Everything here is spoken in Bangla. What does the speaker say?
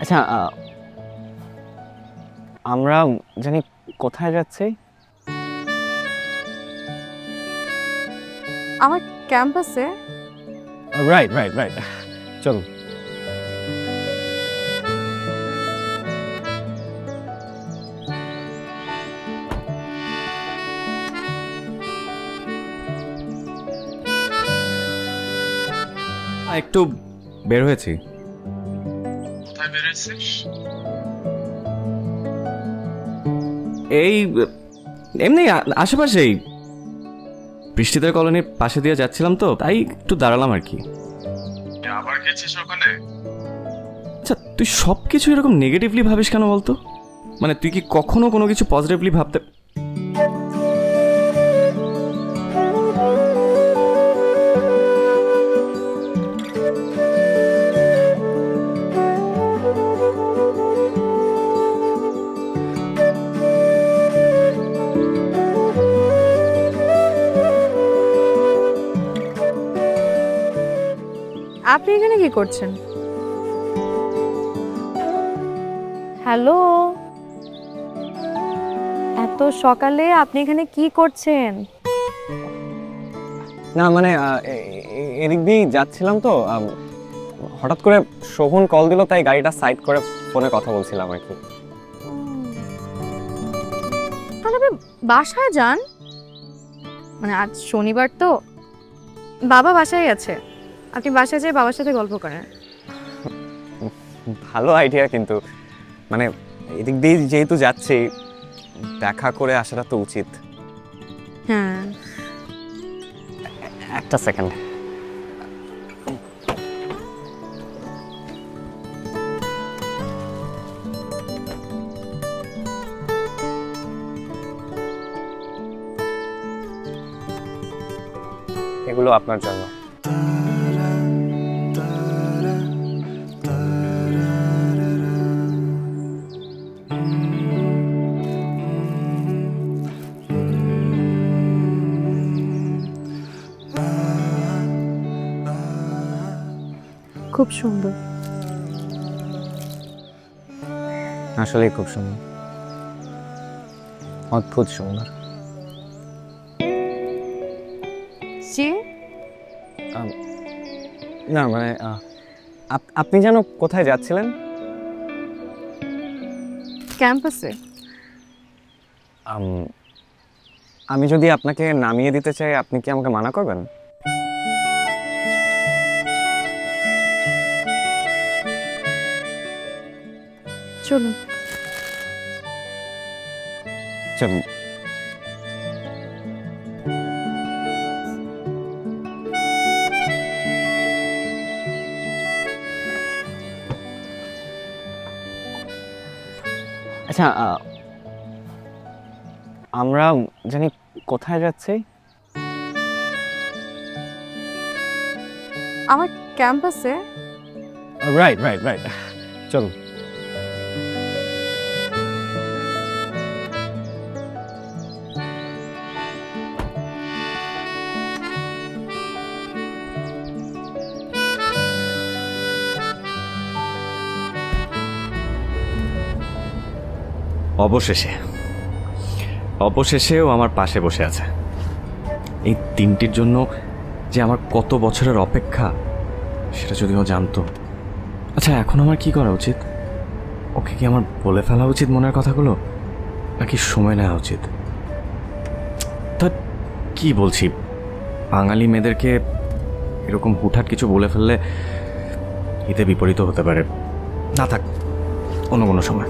আচ্ছা, আমরা জানি কোথায় যাচ্ছি? আমার ক্যাম্পাসে। রাইট রাইট রাইট, চলুন। একটু বের হয়েছি। কোথায় বের হয়েছিস? এই এমনি আশেপাশেই বৃষ্টিদের কলোনির পাশে দিয়ে যাচ্ছিলাম, তো তাই একটু দাঁড়ালাম আর কি। আবার গেছিস ওখানে? আচ্ছা, তুই সব কিছু এরকম নেগেটিভলি ভাবিস কেন বলতো? মানে তুই কি কখনো কোনো কিছু পজিটিভলি ভাবতে? আপনি এখানে কি করছেন? হ্যালো, এত সকালে আপনি এখানে কি করছেন? না মানে এদিক দিয়েই যাচ্ছিলাম তো, হঠাৎ করে শোভন কল দিল, তাই গাড়িটা সাইড করে ফোনে কথা বলছিলাম আর কি। তাহলে আপনি বাসায় যান, মানে আজ শনিবার তো, বাবা বাসায় আছে, আপনি বাসায় যেয়ে বাবার সাথে গল্প করেন। ভালো আইডিয়া, কিন্তু মানে এদিক দিয়ে যেহেতু যাচ্ছি, দেখা করে আসাটা তো উচিত। হ্যাঁ, একটা সেকেন্ড। এগুলো আপনার জন্য। খুব সুন্দর। আসলেই খুব সুন্দর, অদ্ভুত সুন্দর। জি না মানে আপনি যেন কোথায় যাচ্ছিলেন? ক্যাম্পাসে। আমি যদি আপনাকে নামিয়ে দিতে চাই, আপনি কি আমাকে মানা করবেন? চলুন। চলুন। আচ্ছা, আমরা জানি কোথায় যাচ্ছি? আমার ক্যাম্পাসে। রাইট রাইট রাইট, চলুন। অবশেষেও আমার পাশে বসে আছে। এই দিনটির জন্য যে আমার কত বছরের অপেক্ষা, সেটা যদি ও জানতো। আচ্ছা, এখন আমার কি করা উচিত? ওকে কি আমার বলে ফেলা উচিত মনের কথাগুলো, নাকি সময় নেওয়া উচিত? তা কি বলছি, বাঙালি মেয়েদেরকে এরকম হুটহাট কিছু বলে ফেললে এতে বিপরীত হতে পারে। না থাক, অন্য কোনো সময়।